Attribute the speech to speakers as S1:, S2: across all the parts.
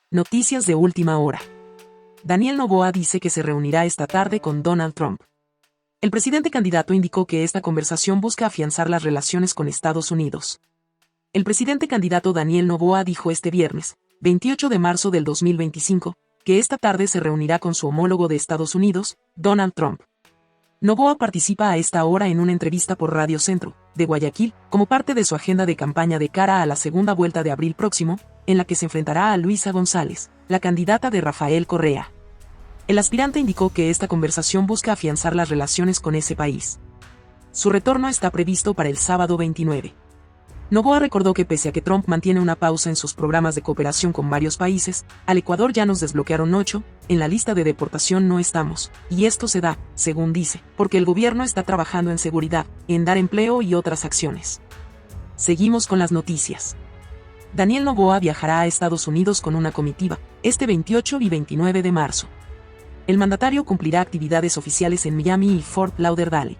S1: Noticias de última hora. Daniel Noboa dice que se reunirá esta tarde con Donald Trump. El presidente candidato indicó que esta conversación busca afianzar las relaciones con Estados Unidos. El presidente candidato Daniel Noboa dijo este viernes, 28 de marzo del 2025, que esta tarde se reunirá con su homólogo de Estados Unidos, Donald Trump. Noboa participa a esta hora en una entrevista por Radio Centro, de Guayaquil, como parte de su agenda de campaña de cara a la segunda vuelta de abril próximo, en la que se enfrentará a Luisa González, la candidata de Rafael Correa. El aspirante indicó que esta conversación busca afianzar las relaciones con ese país. Su retorno está previsto para el sábado 29. Noboa recordó que pese a que Trump mantiene una pausa en sus programas de cooperación con varios países, al Ecuador ya nos desbloquearon 8, en la lista de deportación no estamos, y esto se da, según dice, porque el gobierno está trabajando en seguridad, en dar empleo y otras acciones. Seguimos con las noticias. Daniel Noboa viajará a Estados Unidos con una comitiva, este 28 y 29 de marzo. El mandatario cumplirá actividades oficiales en Miami y Fort Lauderdale.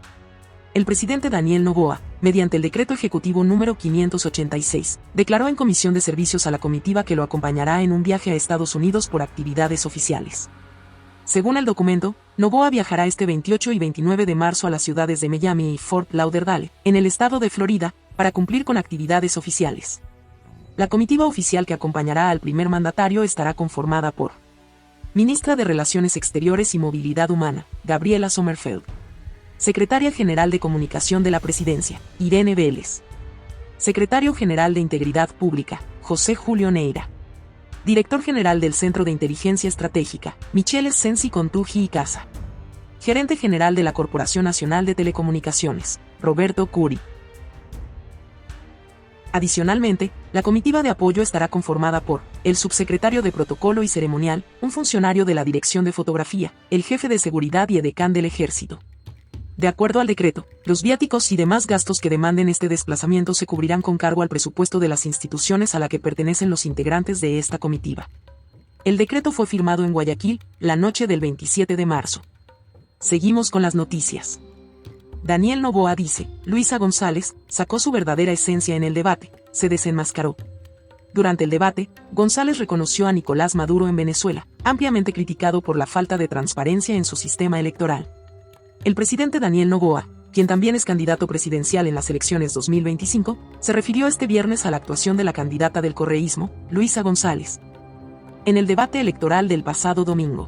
S1: El presidente Daniel Noboa, mediante el decreto ejecutivo número 586, declaró en comisión de servicios a la comitiva que lo acompañará en un viaje a Estados Unidos por actividades oficiales. Según el documento, Noboa viajará este 28 y 29 de marzo a las ciudades de Miami y Fort Lauderdale, en el estado de Florida, para cumplir con actividades oficiales. La comitiva oficial que acompañará al primer mandatario estará conformada por Ministra de Relaciones Exteriores y Movilidad Humana, Gabriela Sommerfeld. Secretaria General de Comunicación de la Presidencia, Irene Vélez. Secretario General de Integridad Pública, José Julio Neira. Director General del Centro de Inteligencia Estratégica, Michele Sensi Contugi y Casa. Gerente General de la Corporación Nacional de Telecomunicaciones, Roberto Curi. Adicionalmente, la comitiva de apoyo estará conformada por el subsecretario de Protocolo y Ceremonial, un funcionario de la Dirección de Fotografía, el jefe de Seguridad y edecán del Ejército. De acuerdo al decreto, los viáticos y demás gastos que demanden este desplazamiento se cubrirán con cargo al presupuesto de las instituciones a la que pertenecen los integrantes de esta comitiva. El decreto fue firmado en Guayaquil, la noche del 27 de marzo. Seguimos con las noticias. Daniel Noboa dice, Luisa González sacó su verdadera esencia en el debate, se desenmascaró. Durante el debate, González reconoció a Nicolás Maduro en Venezuela, ampliamente criticado por la falta de transparencia en su sistema electoral. El presidente Daniel Noboa, quien también es candidato presidencial en las elecciones 2025, se refirió este viernes a la actuación de la candidata del correísmo, Luisa González, en el debate electoral del pasado domingo.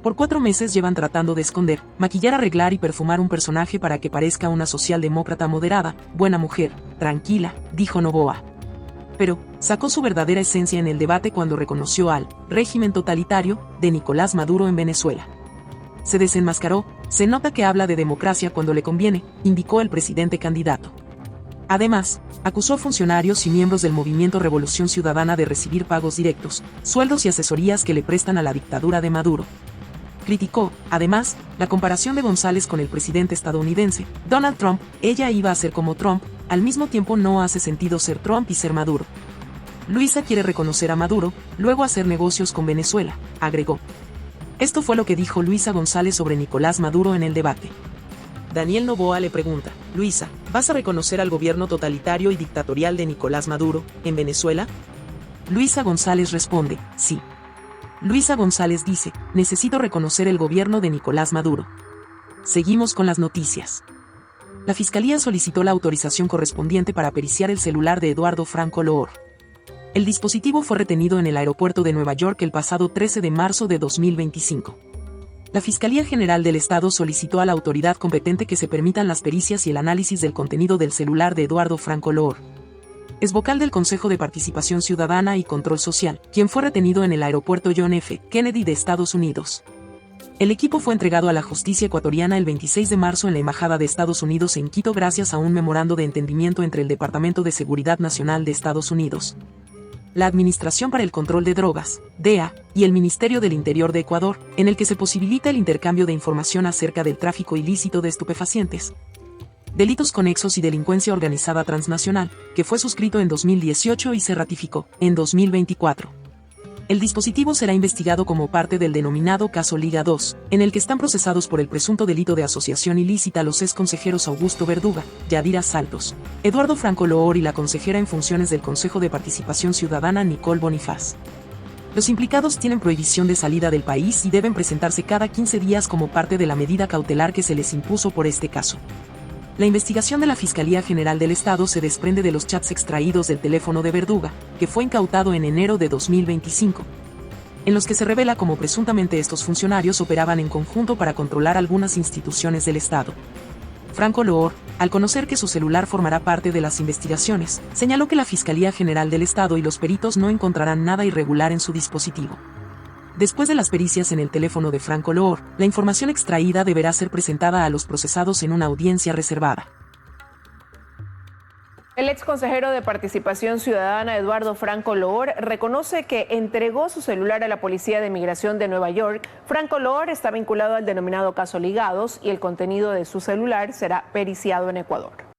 S1: Por 4 meses llevan tratando de esconder, maquillar, arreglar y perfumar un personaje para que parezca una socialdemócrata moderada, buena mujer, tranquila, dijo Noboa. Pero, sacó su verdadera esencia en el debate cuando reconoció al régimen totalitario de Nicolás Maduro en Venezuela. Se desenmascaró, se nota que habla de democracia cuando le conviene, indicó el presidente candidato. Además, acusó a funcionarios y miembros del movimiento Revolución Ciudadana de recibir pagos directos, sueldos y asesorías que le prestan a la dictadura de Maduro. Criticó, además, la comparación de González con el presidente estadounidense, Donald Trump. Ella iba a ser como Trump, al mismo tiempo no hace sentido ser Trump y ser Maduro. Luisa quiere reconocer a Maduro, luego hacer negocios con Venezuela, agregó. Esto fue lo que dijo Luisa González sobre Nicolás Maduro en el debate. Daniel Noboa le pregunta, Luisa, ¿vas a reconocer al gobierno totalitario y dictatorial de Nicolás Maduro, en Venezuela? Luisa González responde, sí. Luisa González dice, necesito reconocer el gobierno de Nicolás Maduro. Seguimos con las noticias. La Fiscalía solicitó la autorización correspondiente para periciar el celular de Eduardo Franco Loor. El dispositivo fue retenido en el aeropuerto de Nueva York el pasado 13 de marzo de 2025. La Fiscalía General del Estado solicitó a la autoridad competente que se permitan las pericias y el análisis del contenido del celular de Eduardo Franco Loor. Es vocal del Consejo de Participación Ciudadana y Control Social, quien fue retenido en el aeropuerto John F. Kennedy de Estados Unidos. El equipo fue entregado a la justicia ecuatoriana el 26 de marzo en la Embajada de Estados Unidos en Quito gracias a un memorando de entendimiento entre el Departamento de Seguridad Nacional de Estados Unidos, la Administración para el Control de Drogas, DEA, y el Ministerio del Interior de Ecuador, en el que se posibilita el intercambio de información acerca del tráfico ilícito de estupefacientes, delitos conexos y delincuencia organizada transnacional, que fue suscrito en 2018 y se ratificó en 2024. El dispositivo será investigado como parte del denominado caso Liga 2, en el que están procesados por el presunto delito de asociación ilícita los exconsejeros Augusto Verduga, Yadira Saltos, Eduardo Franco Loor y la consejera en funciones del Consejo de Participación Ciudadana Nicole Bonifaz. Los implicados tienen prohibición de salida del país y deben presentarse cada 15 días como parte de la medida cautelar que se les impuso por este caso. La investigación de la Fiscalía General del Estado se desprende de los chats extraídos del teléfono de Verduga, que fue incautado en enero de 2025, en los que se revela cómo presuntamente estos funcionarios operaban en conjunto para controlar algunas instituciones del Estado. Franco Loor, al conocer que su celular formará parte de las investigaciones, señaló que la Fiscalía General del Estado y los peritos no encontrarán nada irregular en su dispositivo. Después de las pericias en el teléfono de Franco Loor, la información extraída deberá ser presentada a los procesados en una audiencia reservada.
S2: El ex consejero de Participación Ciudadana, Eduardo Franco Loor, reconoce que entregó su celular a la Policía de Migración de Nueva York. Franco Loor está vinculado al denominado caso Ligados y el contenido de su celular será periciado en Ecuador.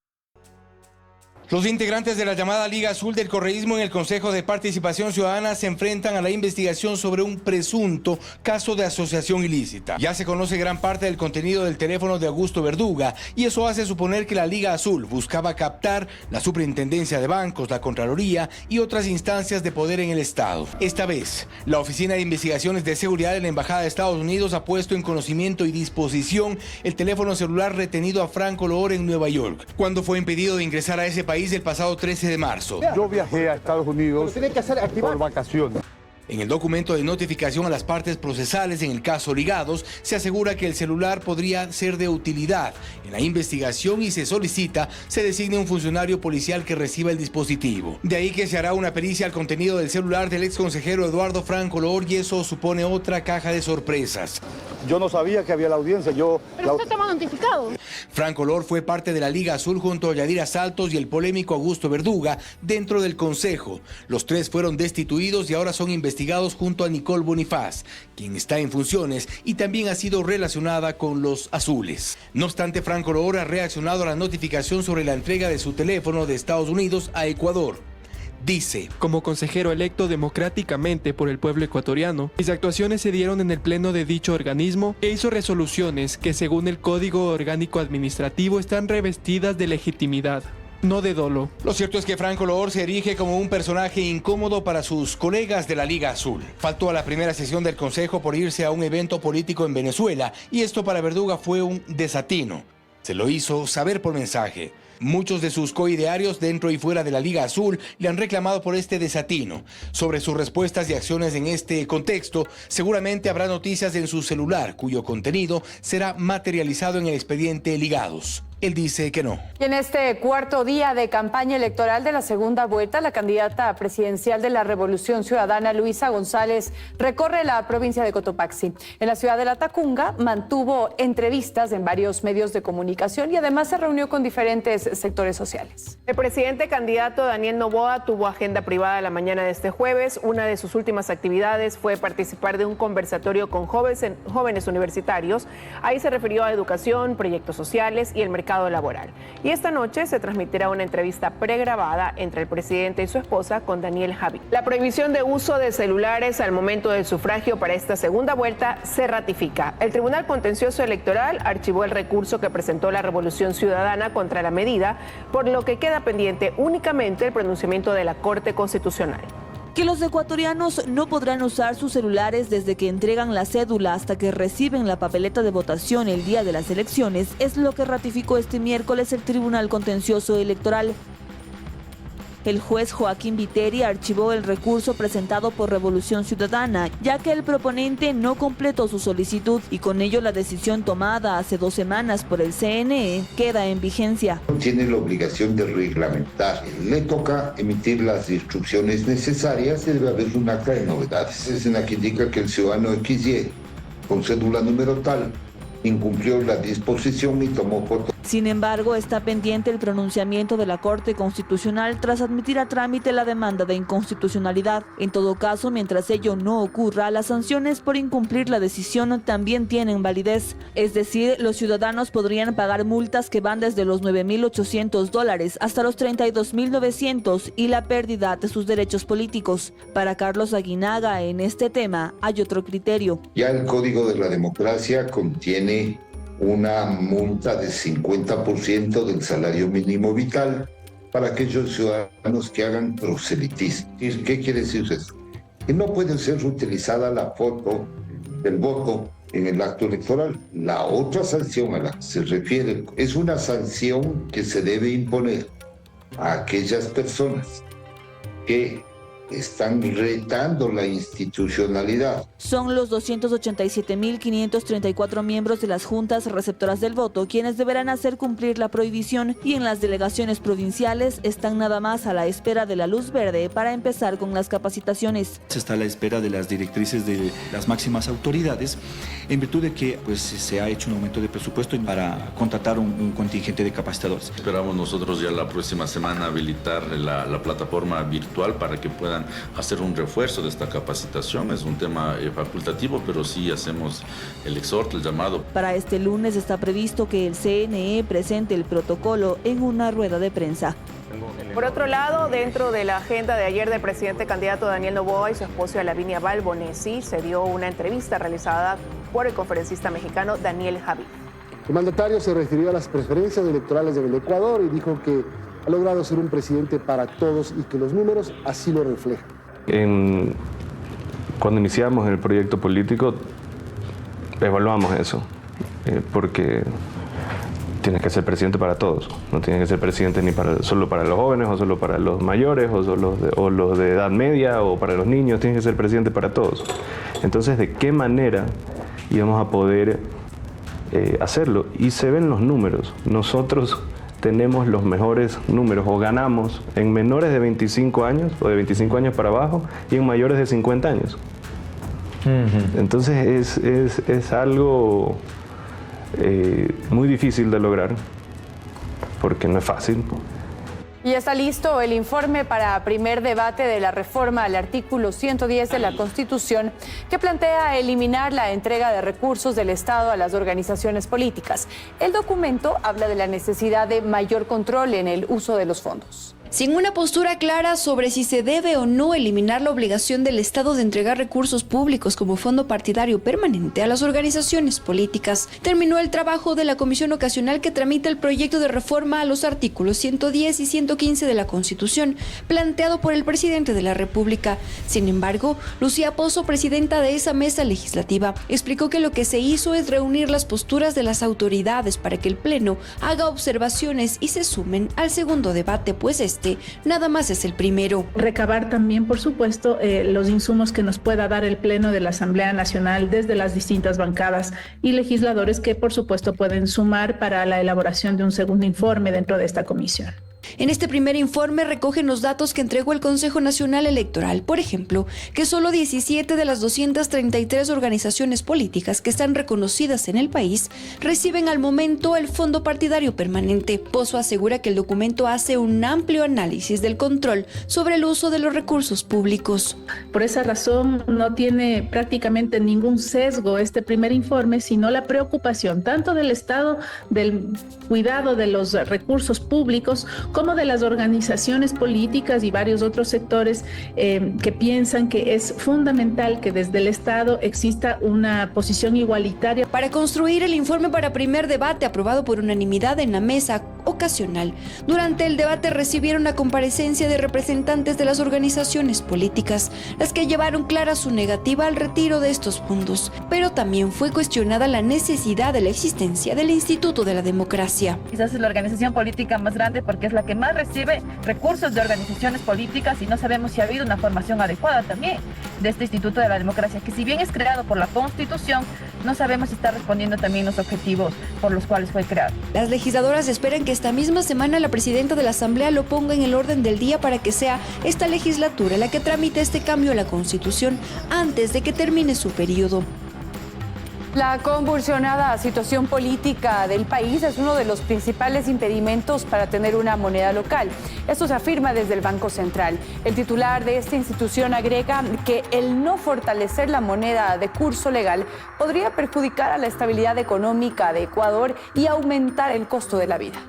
S3: Los integrantes de la llamada Liga Azul del Correísmo en el Consejo de Participación Ciudadana se enfrentan a la investigación sobre un presunto caso de asociación ilícita. Ya se conoce gran parte del contenido del teléfono de Augusto Verduga y eso hace suponer que la Liga Azul buscaba captar la Superintendencia de Bancos, la Contraloría y otras instancias de poder en el Estado. Esta vez, la Oficina de Investigaciones de Seguridad de la Embajada de Estados Unidos ha puesto en conocimiento y disposición el teléfono celular retenido a Franco Loor en Nueva York, cuando fue impedido de ingresar a ese país el pasado 13 de marzo.
S4: Yo viajé a Estados Unidos por vacaciones.
S3: En el documento de notificación a las partes procesales en el caso Ligados, se asegura que el celular podría ser de utilidad en la investigación y se solicita se designe un funcionario policial que reciba el dispositivo. De ahí que se hará una pericia al contenido del celular del ex consejero Eduardo Franco Loor y eso supone otra caja de sorpresas.
S4: Yo no sabía que había la audiencia.
S5: Pero usted estaba notificado.
S3: Franco Loor fue parte de la Liga Azul junto a Yadira Saltos y el polémico Augusto Verduga dentro del Consejo. Los tres fueron destituidos y ahora son investigados junto a Nicole Bonifaz, quien está en funciones y también ha sido relacionada con los azules. No obstante, Franco Loor ha reaccionado a la notificación sobre la entrega de su teléfono de Estados Unidos a Ecuador. Dice:
S6: como consejero electo democráticamente por el pueblo ecuatoriano, mis actuaciones se dieron en el pleno de dicho organismo e hizo resoluciones que según el Código Orgánico Administrativo están revestidas de legitimidad, no de dolo.
S3: Lo cierto es que Franco Loor se erige como un personaje incómodo para sus colegas de la Liga Azul. Faltó a la primera sesión del Consejo por irse a un evento político en Venezuela y esto para Verduga fue un desatino. Se lo hizo saber por mensaje. Muchos de sus coidearios dentro y fuera de la Liga Azul le han reclamado por este desatino. Sobre sus respuestas y acciones en este contexto, seguramente habrá noticias en su celular, cuyo contenido será materializado en el expediente Ligados. Él dice que no.
S2: Y en este cuarto día de campaña electoral de la segunda vuelta, la candidata presidencial de la Revolución Ciudadana, Luisa González, recorre la provincia de Cotopaxi. En la ciudad de La Tacunga mantuvo entrevistas en varios medios de comunicación y además se reunió con diferentes sectores sociales. El presidente candidato Daniel Noboa tuvo agenda privada la mañana de este jueves. Una de sus últimas actividades fue participar de un conversatorio con jóvenes universitarios. Ahí se refirió a educación, proyectos sociales y el mercado laboral. Y esta noche se transmitirá una entrevista pregrabada entre el presidente y su esposa con Daniel Javi. La prohibición de uso de celulares al momento del sufragio para esta segunda vuelta se ratifica. El Tribunal Contencioso Electoral archivó el recurso que presentó la Revolución Ciudadana contra la medida, por lo que queda pendiente únicamente el pronunciamiento de la Corte Constitucional.
S7: Que los ecuatorianos no podrán usar sus celulares desde que entregan la cédula hasta que reciben la papeleta de votación el día de las elecciones es lo que ratificó este miércoles el Tribunal Contencioso Electoral. El juez Joaquín Viteri archivó el recurso presentado por Revolución Ciudadana, ya que el proponente no completó su solicitud y con ello la decisión tomada hace 2 semanas por el CNE queda en vigencia.
S8: Tiene la obligación de reglamentar. Le toca emitir las instrucciones necesarias y debe haber un acta de novedades. Es en la que indica que el ciudadano XY, con cédula número tal, incumplió la disposición y tomó foto.
S7: Sin embargo, está pendiente el pronunciamiento de la Corte Constitucional tras admitir a trámite la demanda de inconstitucionalidad. En todo caso, mientras ello no ocurra, las sanciones por incumplir la decisión también tienen validez. Es decir, los ciudadanos podrían pagar multas que van desde los $9.800 hasta los $32.900 y la pérdida de sus derechos políticos. Para Carlos Aguinaga, en este tema hay otro criterio.
S8: Ya el Código de la Democracia contiene una multa de 50% del salario mínimo vital para aquellos ciudadanos que hagan proselitismo. ¿Qué quiere decir eso? y no puede ser utilizada la foto del voto en el acto electoral. La otra sanción a la que se refiere es una sanción que se debe imponer a aquellas personas que están retando la institucionalidad.
S7: Son los 287.534 miembros de las juntas receptoras del voto quienes deberán hacer cumplir la prohibición, y en las delegaciones provinciales están nada más a la espera de la luz verde para empezar con las capacitaciones.
S9: Se está a la espera de las directrices de las máximas autoridades, en virtud de que se ha hecho un aumento de presupuesto para contratar un contingente de capacitadores.
S10: Esperamos nosotros ya la próxima semana habilitar la plataforma virtual para que puedan hacer un refuerzo de esta capacitación. Es un tema facultativo, pero sí hacemos el exhorto, el llamado.
S7: Para este lunes está previsto que el CNE presente el protocolo en una rueda de prensa.
S11: Por otro lado, dentro de la agenda de ayer del presidente candidato Daniel Noboa y su esposa Lavinia Balbonesi, se dio una entrevista realizada por el conferencista mexicano Daniel Javid.
S12: El mandatario se refirió a las preferencias electorales del Ecuador y dijo que ha logrado ser un presidente para todos y que los números así lo reflejan.
S13: Cuando iniciamos el proyecto político, evaluamos eso, porque tienes que ser presidente para todos. No tienes que ser presidente ni solo para los jóvenes, o solo para los mayores, o los de edad media, o para los niños. Tienes que ser presidente para todos. Entonces, ¿de qué manera íbamos a poder hacerlo? Y se ven los números. Nosotros tenemos los mejores números, o ganamos en menores de 25 años o de 25 años para abajo, y en mayores de 50 años. Entonces es algo muy difícil de lograr, porque no es fácil.
S2: Y está listo el informe para primer debate de la reforma al artículo 110 de la Constitución, que plantea eliminar la entrega de recursos del Estado a las organizaciones políticas. El documento habla de la necesidad de mayor control en el uso de los fondos.
S14: Sin una postura clara sobre si se debe o no eliminar la obligación del Estado de entregar recursos públicos como fondo partidario permanente a las organizaciones políticas, terminó el trabajo de la comisión ocasional que tramita el proyecto de reforma a los artículos 110 y 115 de la Constitución, planteado por el presidente de la República. Sin embargo, Lucía Pozo, presidenta de esa mesa legislativa, explicó que lo que se hizo es reunir las posturas de las autoridades para que el Pleno haga observaciones y se sumen al segundo debate, pues nada más es el primero.
S5: Recabar también, por supuesto, los insumos que nos pueda dar el Pleno de la Asamblea Nacional desde las distintas bancadas y legisladores que, por supuesto, pueden sumar para la elaboración de un segundo informe dentro de esta comisión.
S14: En este primer informe recogen los datos que entregó el Consejo Nacional Electoral, por ejemplo, que solo 17 de las 233 organizaciones políticas que están reconocidas en el país reciben al momento el fondo partidario permanente. Pozo asegura que el documento hace un amplio análisis del control sobre el uso de los recursos públicos.
S5: Por esa razón no tiene prácticamente ningún sesgo este primer informe, sino la preocupación tanto del Estado, del cuidado de los recursos públicos, como de las organizaciones políticas y varios otros sectores que piensan que es fundamental que desde el Estado exista una posición igualitaria.
S14: Para construir el informe para primer debate aprobado por unanimidad en la mesa ocasional, durante el debate recibieron la comparecencia de representantes de las organizaciones políticas, las que llevaron clara su negativa al retiro de estos fondos, pero también fue cuestionada la necesidad de la existencia del Instituto de la Democracia.
S15: Quizás es la organización política más grande porque es la que más recibe recursos de organizaciones políticas y no sabemos si ha habido una formación adecuada también de este Instituto de la Democracia, que si bien es creado por la Constitución, no sabemos si está respondiendo también los objetivos por los cuales fue creado.
S14: Las legisladoras esperan que esta misma semana la presidenta de la Asamblea lo ponga en el orden del día para que sea esta legislatura la que tramite este cambio a la Constitución antes de que termine su periodo.
S2: La convulsionada situación política del país es uno de los principales impedimentos para tener una moneda local. Esto se afirma desde el Banco Central. El titular de esta institución agrega que el no fortalecer la moneda de curso legal podría perjudicar a la estabilidad económica de Ecuador y aumentar el costo de la vida.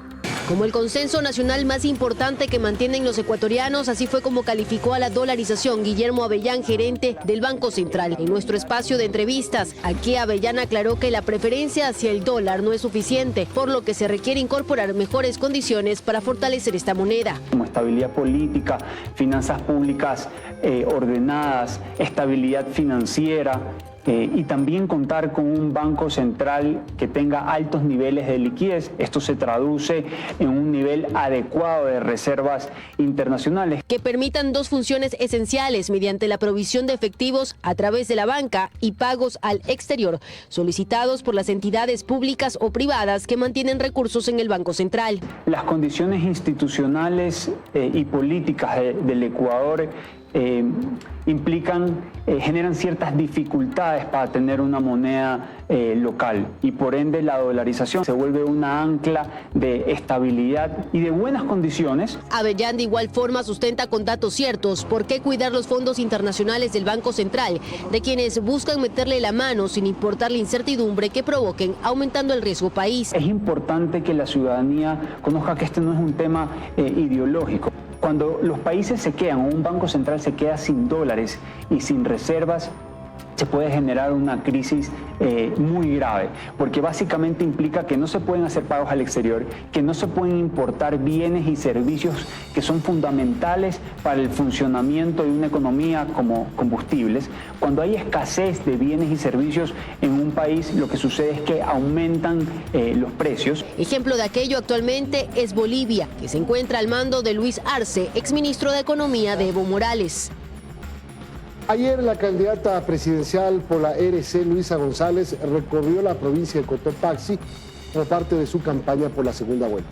S16: como el consenso nacional más importante que mantienen los ecuatorianos. Así fue como calificó a la dolarización Guillermo Avellán, gerente del Banco Central. En nuestro espacio de entrevistas, aquí Avellán aclaró que la preferencia hacia el dólar no es suficiente, por lo que se requiere incorporar mejores condiciones para fortalecer esta moneda.
S17: Como estabilidad política, finanzas públicas ordenadas, estabilidad financiera, y también contar con un banco central que tenga altos niveles de liquidez. Esto se traduce en un nivel adecuado de reservas internacionales.
S16: Que permitan dos funciones esenciales mediante la provisión de efectivos a través de la banca y pagos al exterior, solicitados por las entidades públicas o privadas que mantienen recursos en el Banco Central.
S17: Las condiciones institucionales y políticas del Ecuador generan ciertas dificultades para tener una moneda local, y por ende la dolarización se vuelve una ancla de estabilidad y de buenas condiciones.
S16: Avellán de igual forma sustenta con datos ciertos por qué cuidar los fondos internacionales del Banco Central, de quienes buscan meterle la mano sin importar la incertidumbre que provoquen, aumentando el riesgo país.
S17: Es importante que la ciudadanía conozca que este no es un tema ideológico. Cuando los países se quedan, o un banco central se queda sin dólares y sin reservas, se puede generar una crisis muy grave, porque básicamente implica que no se pueden hacer pagos al exterior, que no se pueden importar bienes y servicios que son fundamentales para el funcionamiento de una economía, como combustibles. Cuando hay escasez de bienes y servicios en un país, lo que sucede es que aumentan los precios.
S16: Ejemplo de aquello actualmente es Bolivia, que se encuentra al mando de Luis Arce, exministro de Economía de Evo Morales.
S12: Ayer la candidata presidencial por la RC, Luisa González, recorrió la provincia de Cotopaxi como parte de su campaña por la segunda vuelta.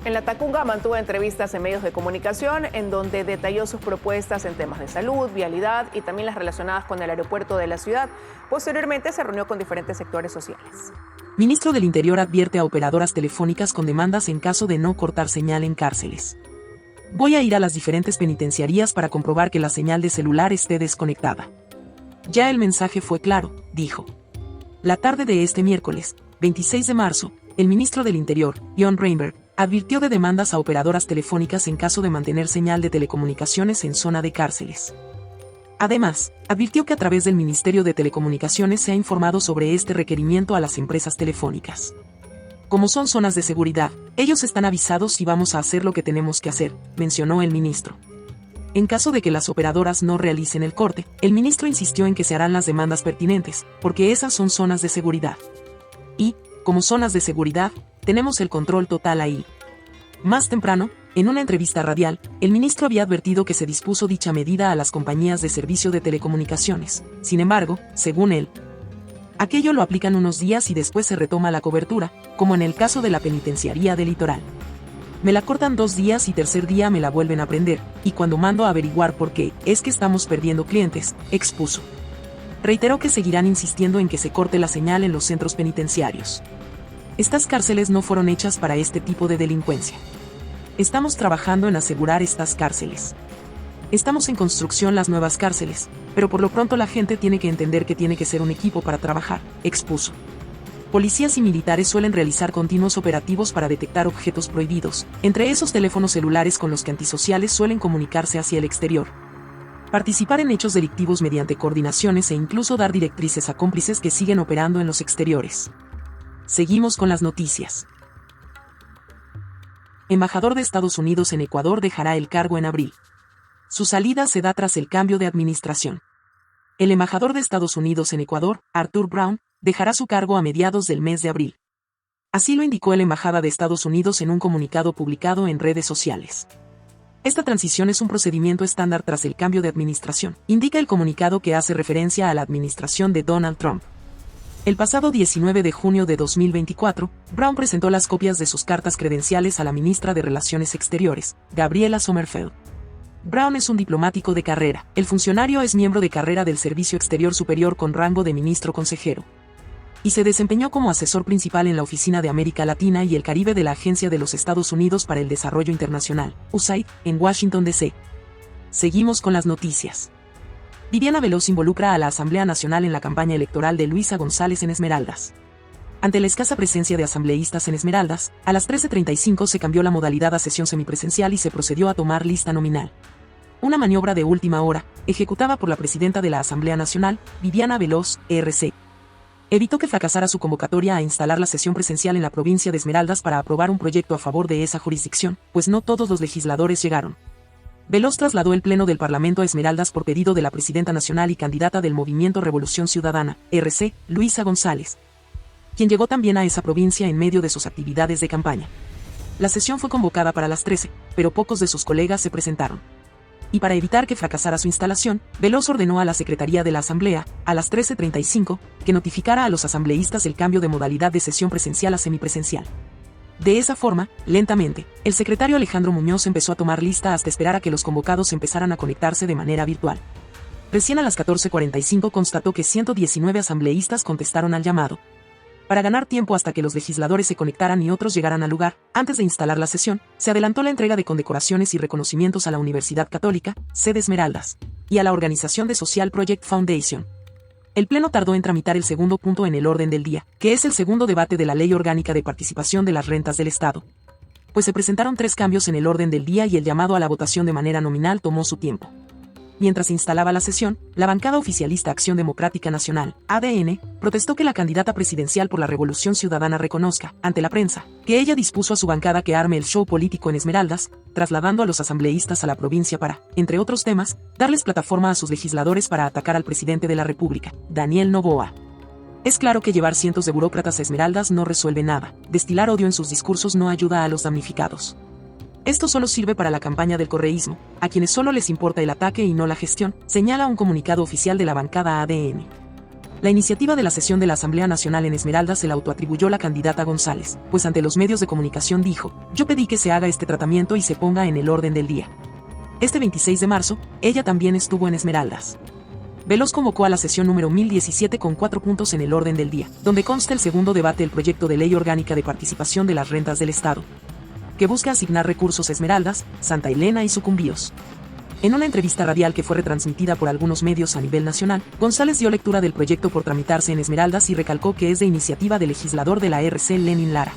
S11: En la Tacunga mantuvo entrevistas en medios de comunicación en donde detalló sus propuestas en temas de salud, vialidad y también las relacionadas con el aeropuerto de la ciudad. Posteriormente se reunió con diferentes sectores sociales.
S1: Ministro del Interior advierte a operadoras telefónicas con demandas en caso de no cortar señal en cárceles. Voy a ir a las diferentes penitenciarías para comprobar que la señal de celular esté desconectada. Ya el mensaje fue claro, dijo. La tarde de este miércoles, 26 de marzo, el ministro del Interior, John Reinberg, advirtió de demandas a operadoras telefónicas en caso de mantener señal de telecomunicaciones en zona de cárceles. Además, advirtió que a través del Ministerio de Telecomunicaciones se ha informado sobre este requerimiento a las empresas telefónicas. Como son zonas de seguridad, ellos están avisados y vamos a hacer lo que tenemos que hacer, mencionó el ministro. En caso de que las operadoras no realicen el corte, el ministro insistió en que se harán las demandas pertinentes, porque esas son zonas de seguridad. Y, como zonas de seguridad, tenemos el control total ahí. Más temprano, en una entrevista radial, el ministro había advertido que se dispuso dicha medida a las compañías de servicio de telecomunicaciones. Sin embargo, según él, aquello lo aplican unos días y después se retoma la cobertura, como en el caso de la penitenciaría del Litoral. Me la cortan 2 días y tercer día me la vuelven a prender, y cuando mando a averiguar por qué, es que estamos perdiendo clientes, expuso. Reiteró que seguirán insistiendo en que se corte la señal en los centros penitenciarios. Estas cárceles no fueron hechas para este tipo de delincuencia. Estamos trabajando en asegurar estas cárceles. Estamos en construcción las nuevas cárceles, pero por lo pronto la gente tiene que entender que tiene que ser un equipo para trabajar, expuso. Policías y militares suelen realizar continuos operativos para detectar objetos prohibidos, entre esos teléfonos celulares con los que antisociales suelen comunicarse hacia el exterior. Participar en hechos delictivos mediante coordinaciones e incluso dar directrices a cómplices que siguen operando en los exteriores. Seguimos con las noticias. Embajador de Estados Unidos en Ecuador dejará el cargo en abril. Su salida se da tras el cambio de administración. El embajador de Estados Unidos en Ecuador, Arthur Brown, dejará su cargo a mediados del mes de abril. Así lo indicó la Embajada de Estados Unidos en un comunicado publicado en redes sociales. Esta transición es un procedimiento estándar tras el cambio de administración, indica el comunicado que hace referencia a la administración de Donald Trump. El pasado 19 de junio de 2024, Brown presentó las copias de sus cartas credenciales a la ministra de Relaciones Exteriores, Gabriela Sommerfeld. Brown es un diplomático de carrera. El funcionario es miembro de carrera del Servicio Exterior Superior con rango de ministro consejero. Y se desempeñó como asesor principal en la Oficina de América Latina y el Caribe de la Agencia de los Estados Unidos para el Desarrollo Internacional, USAID, en Washington, D.C. Seguimos con las noticias. Viviana Veloz involucra a la Asamblea Nacional en la campaña electoral de Luisa González en Esmeraldas. Ante la escasa presencia de asambleístas en Esmeraldas, a las 13:35 se cambió la modalidad a sesión semipresencial y se procedió a tomar lista nominal. Una maniobra de última hora, ejecutada por la presidenta de la Asamblea Nacional, Viviana Veloz, ERC, evitó que fracasara su convocatoria a instalar la sesión presencial en la provincia de Esmeraldas para aprobar un proyecto a favor de esa jurisdicción, pues no todos los legisladores llegaron. Veloz trasladó el pleno del Parlamento a Esmeraldas por pedido de la presidenta nacional y candidata del Movimiento Revolución Ciudadana, RC, Luisa González, quien llegó también a esa provincia en medio de sus actividades de campaña. La sesión fue convocada para las 13, pero pocos de sus colegas se presentaron. Y para evitar que fracasara su instalación, Veloz ordenó a la Secretaría de la Asamblea, a las 13:35, que notificara a los asambleístas el cambio de modalidad de sesión presencial a semipresencial. De esa forma, lentamente, el secretario Alejandro Muñoz empezó a tomar lista hasta esperar a que los convocados empezaran a conectarse de manera virtual. Recién a las 14:45 constató que 119 asambleístas contestaron al llamado. Para ganar tiempo hasta que los legisladores se conectaran y otros llegaran al lugar, antes de instalar la sesión, se adelantó la entrega de condecoraciones y reconocimientos a la Universidad Católica, sede Esmeraldas, y a la organización de Social Project Foundation. El Pleno tardó en tramitar el segundo punto en el orden del día, que es el segundo debate de la Ley Orgánica de Participación de las Rentas del Estado. Pues se presentaron 3 cambios en el orden del día y el llamado a la votación de manera nominal tomó su tiempo. Mientras se instalaba la sesión, la bancada oficialista Acción Democrática Nacional, ADN, protestó que la candidata presidencial por la Revolución Ciudadana reconozca, ante la prensa, que ella dispuso a su bancada que arme el show político en Esmeraldas, trasladando a los asambleístas a la provincia para, entre otros temas, darles plataforma a sus legisladores para atacar al presidente de la República, Daniel Noboa. Es claro que llevar cientos de burócratas a Esmeraldas no resuelve nada, destilar odio en sus discursos no ayuda a los damnificados. Esto solo sirve para la campaña del correísmo, a quienes solo les importa el ataque y no la gestión, señala un comunicado oficial de la bancada ADN. La iniciativa de la sesión de la Asamblea Nacional en Esmeraldas se la autoatribuyó la candidata González, pues ante los medios de comunicación dijo: "Yo pedí que se haga este tratamiento y se ponga en el orden del día". Este 26 de marzo, ella también estuvo en Esmeraldas. Veloz convocó a la sesión número 1017 con 4 puntos en el orden del día, donde consta el segundo debate del proyecto de Ley Orgánica de Participación de las Rentas del Estado, que busca asignar recursos a Esmeraldas, Santa Elena y Sucumbíos. En una entrevista radial que fue retransmitida por algunos medios a nivel nacional, González dio lectura del proyecto por tramitarse en Esmeraldas y recalcó que es de iniciativa del legislador de la RC Lenin Lara.